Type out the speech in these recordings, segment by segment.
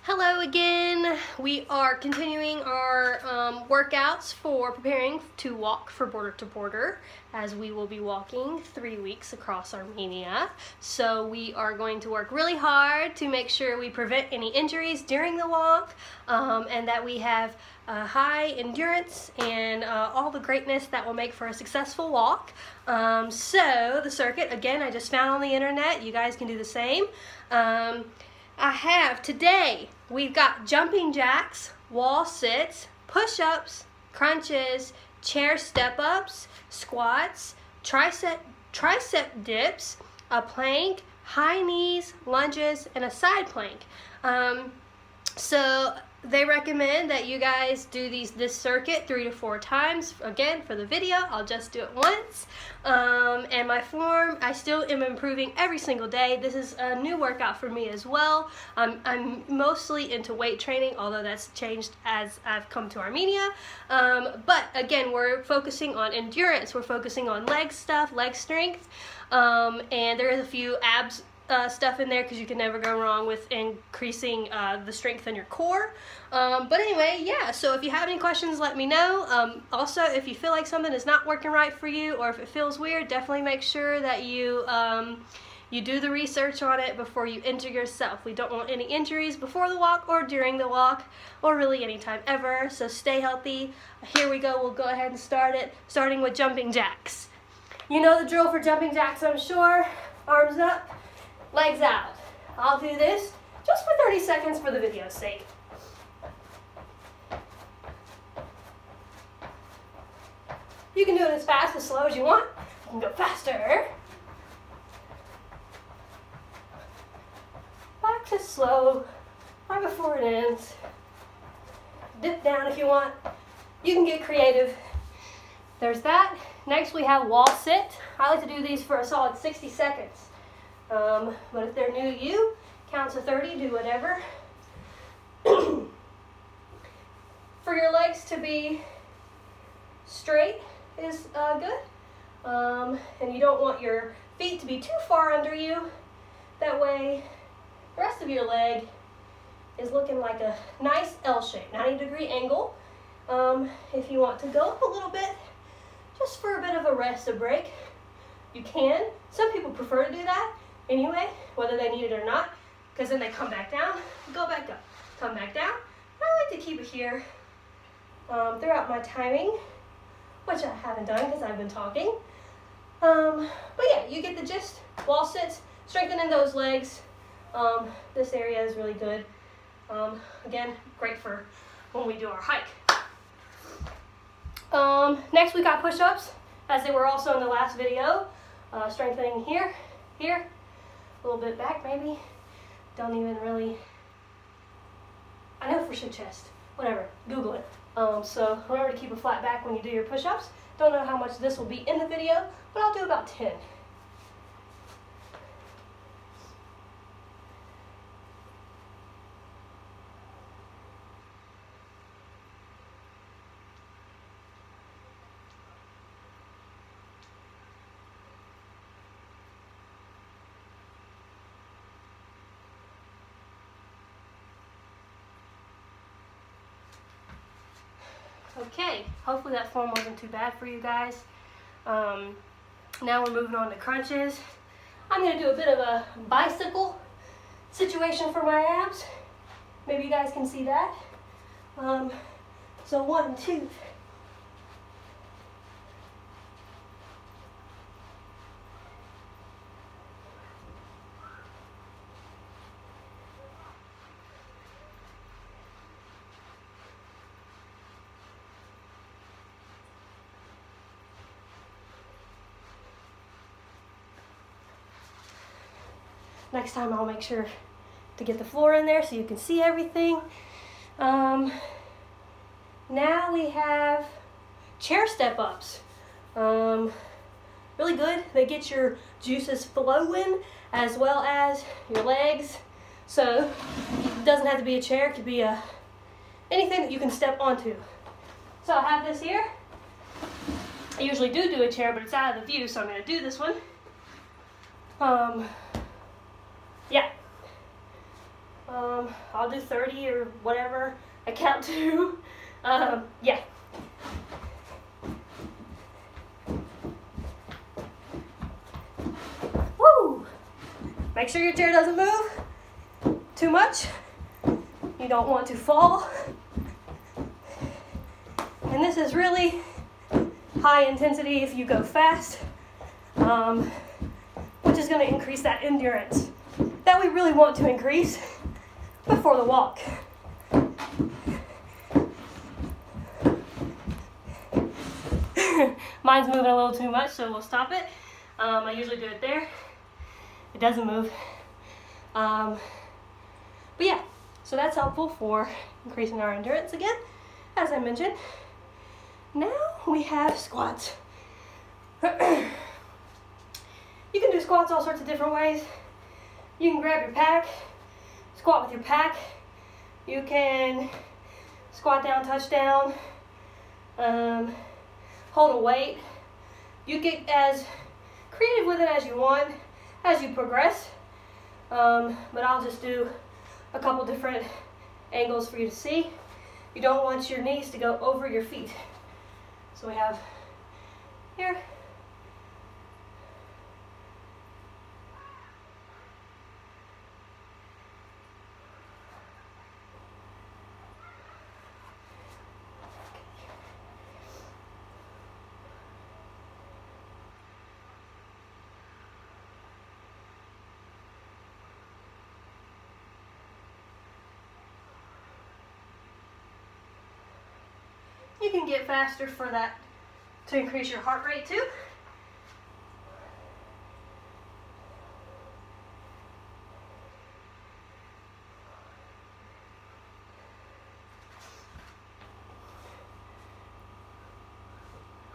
Hello again. We are continuing our workouts for preparing to walk for Border to Border, as we will be walking 3 weeks across Armenia. So we are going to work really hard to make sure we prevent any injuries during the walk, and that we have high endurance and all the greatness that will make for a successful walk. So the circuit, again, I just found on the internet. You guys can do the same. Today, we've got jumping jacks, wall sits, push-ups, crunches, chair step-ups, squats, tricep dips, a plank, high knees, lunges, and a side plank. So they recommend that you guys do this circuit 3 to 4 times. Again, for the video, I'll just do it once. And my form, I still am improving every single day. This is a new workout for me as well. I'm mostly into weight training, although that's changed as I've come to Armenia. But again, we're focusing on endurance. We're focusing on leg stuff, leg strength. And there is a few abs stuff in there, because you can never go wrong with increasing the strength in your core. But anyway, yeah, so if you have any questions, let me know. Also, if you feel like something is not working right for you, or if it feels weird, definitely make sure that you do the research on it before you injure yourself. We don't want any injuries before the walk or during the walk, or really anytime ever, so stay healthy. Here we go, we'll go ahead and start it, starting with jumping jacks. You know the drill for jumping jacks, I'm sure. Arms up, legs out. I'll do this just for 30 seconds for the video's sake. You can do it as fast, as slow as you want. You can go faster. Back to slow, right before it ends. Dip down if you want. You can get creative. There's that. Next we have wall sit. I like to do these for a solid 60 seconds. But if they're new to you, count to 30, do whatever. For your legs to be straight is good. And you don't want your feet to be too far under you. That way, the rest of your leg is looking like a nice L shape, 90-degree angle. If you want to go up a little bit, just for a bit of a rest, a break, you can. Some people prefer to do that anyway, whether they need it or not, because then they come back down, go back up, come back down. I like to keep it here throughout my timing, which I haven't done because I've been talking. But yeah, you get the gist. Wall sits, strengthening those legs. This area is really good. Again, great for when we do our hike. Next we got push-ups, as they were also in the last video. Strengthening here, a little bit back maybe. Don't even really, I know for sure chest, whatever, Google it. So remember to keep a flat back when you do your push-ups. Don't know how much this will be in the video, but I'll do about 10. Okay, hopefully that form wasn't too bad for you guys. Now we're moving on to crunches. I'm going to do a bit of a bicycle situation for my abs. Maybe you guys can see that. So 1, 2. Next time I'll make sure to get the floor in there so you can see everything. Now we have chair step-ups. Really good. They get your juices flowing as well as your legs. So it doesn't have to be a chair. It could be anything that you can step onto. So I have this here. I usually do a chair, but it's out of the view, so I'm going to do this one. Yeah. I'll do 30 or whatever I count to. Yeah. Woo! Make sure your chair doesn't move too much. You don't want to fall. And this is really high intensity if you go fast, which is going to increase that endurance that we really want to increase before the walk. Mine's moving a little too much, so we'll stop it. I usually do it there. It doesn't move. But yeah, so that's helpful for increasing our endurance again, as I mentioned. Now we have squats. You can do squats all sorts of different ways. You can grab your pack, squat with your pack. You can squat down, touch down, hold a weight. You get as creative with it as you want as you progress. But I'll just do a couple different angles for you to see. You don't want your knees to go over your feet. So we have here. You can get faster for that to increase your heart rate too.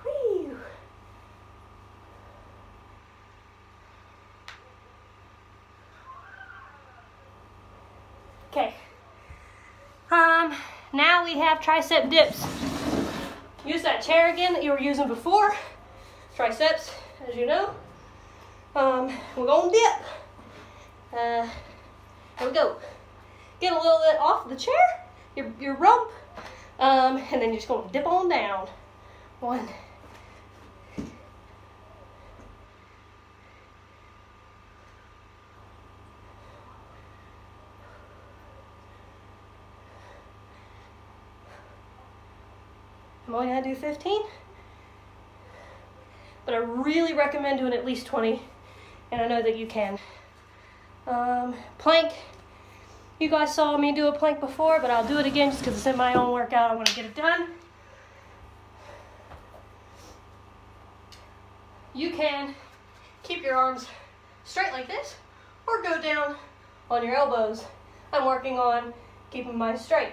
Whew. Okay. Now we have tricep dips. Use that chair again that you were using before. Triceps, as you know. We're gonna dip. Here we go. Get a little bit off the chair, your rump, and then you're just gonna dip on down. 1. I'm only gonna do 15, but I really recommend doing at least 20, and I know that you can. Plank, you guys saw me do a plank before, but I'll do it again just because it's in my own workout. I want to get it done. You can keep your arms straight like this, or go down on your elbows. I'm working on keeping mine straight.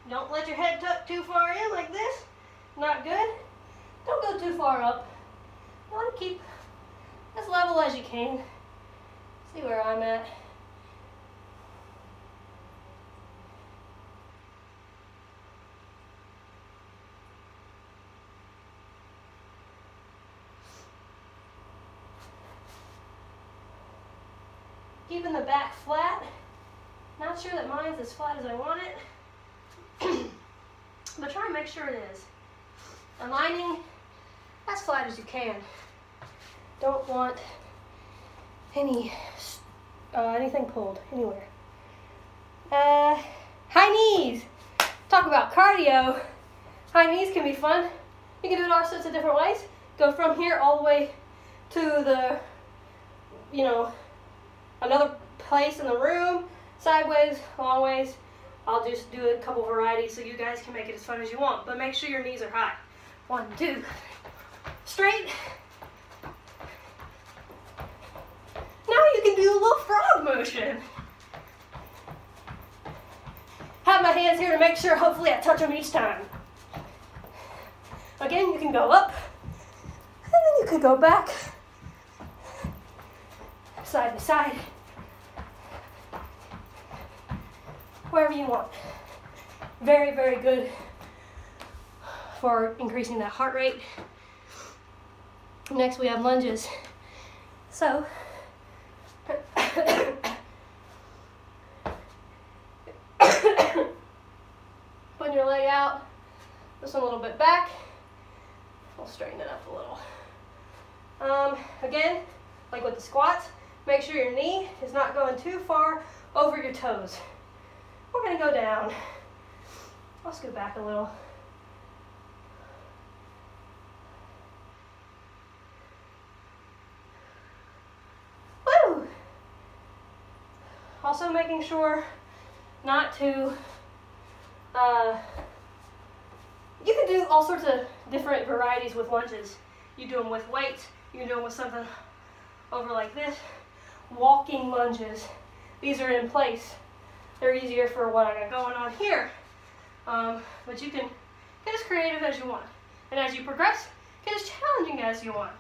Don't let your head tuck too far in like this. Not good. Don't go too far up. You want to keep as level as you can. See where I'm at. Keeping the back flat. Not sure that mine's as flat as I want it. But try and make sure it is. Aligning as flat as you can. Don't want anything pulled anywhere. High knees. Talk about cardio. High knees can be fun. You can do it all sorts of different ways. Go from here all the way to the, another place in the room. Sideways, long ways. I'll just do a couple varieties so you guys can make it as fun as you want. But make sure your knees are high. 1, 2. Straight. Now you can do a little frog motion. Have my hands here to make sure hopefully I touch them each time. Again, you can go up. And then you can go back. Side to side. Wherever you want. Very, very good for increasing that heart rate. Next we have lunges. So, Putting your leg out, this one a little bit back. We'll straighten it up a little. Again, like with the squats, make sure your knee is not going too far over your toes. We're gonna go down. I'll scoot back a little. Woo! Also making sure not to, you can do all sorts of different varieties with lunges. You do them with weights, you can do them with something over like this. Walking lunges. These are in place. They're easier for what I got going on here. But you can get as creative as you want. And as you progress, get as challenging as you want.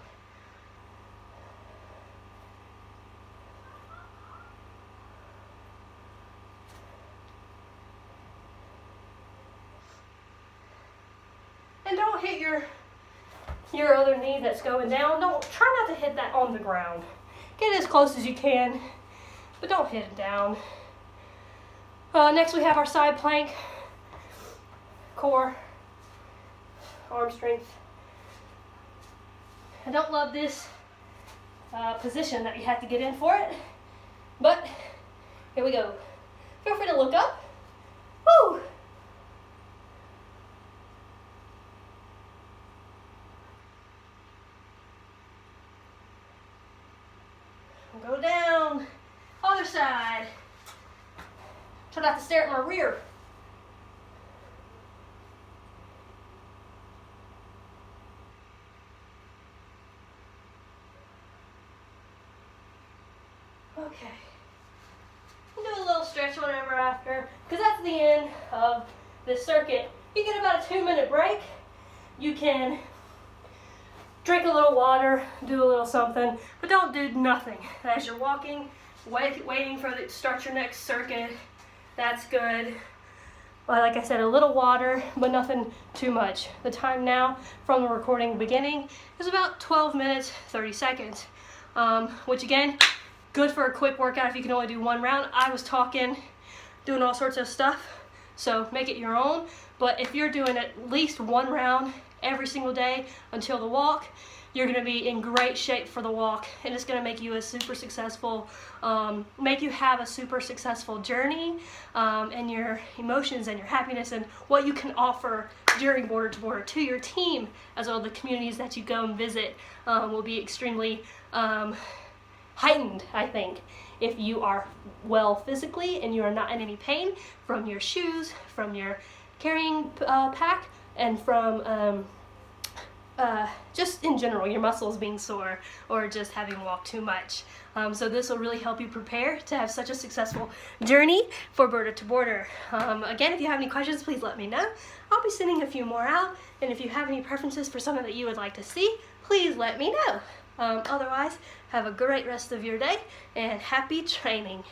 And don't hit your other knee that's going down. Try not to hit that on the ground. Get as close as you can, but don't hit it down. Next we have our side plank, core, arm strength. I don't love this position that you have to get in for it, but here we go. Feel free to look up. Woo! Go down, other side. Try not to stare at my rear. Okay. Do a little stretch whenever after, because that's the end of this circuit. You get about a 2-minute break. You can drink a little water, do a little something, but don't do nothing. As you're walking, waiting for to start your next circuit, that's good. Well, like I said, a little water, but nothing too much. The time now from the recording beginning is about 12 minutes, 30 seconds, which again, good for a quick workout if you can only do one round. I was doing all sorts of stuff, so make it your own. But if you're doing at least one round every single day until the walk, you're going to be in great shape for the walk, and it's going to make you a super successful, make you have a super successful journey, and your emotions and your happiness and what you can offer during Border to Border to your team, as well as the communities that you go and visit, will be extremely heightened, I think, if you are well physically and you are not in any pain from your shoes, from your carrying pack, and from just in general, your muscles being sore or just having walked too much. So this will really help you prepare to have such a successful journey for Border to Border. Again, if you have any questions, please let me know. I'll be sending a few more out, and if you have any preferences for something that you would like to see, please let me know. Otherwise, have a great rest of your day and happy training.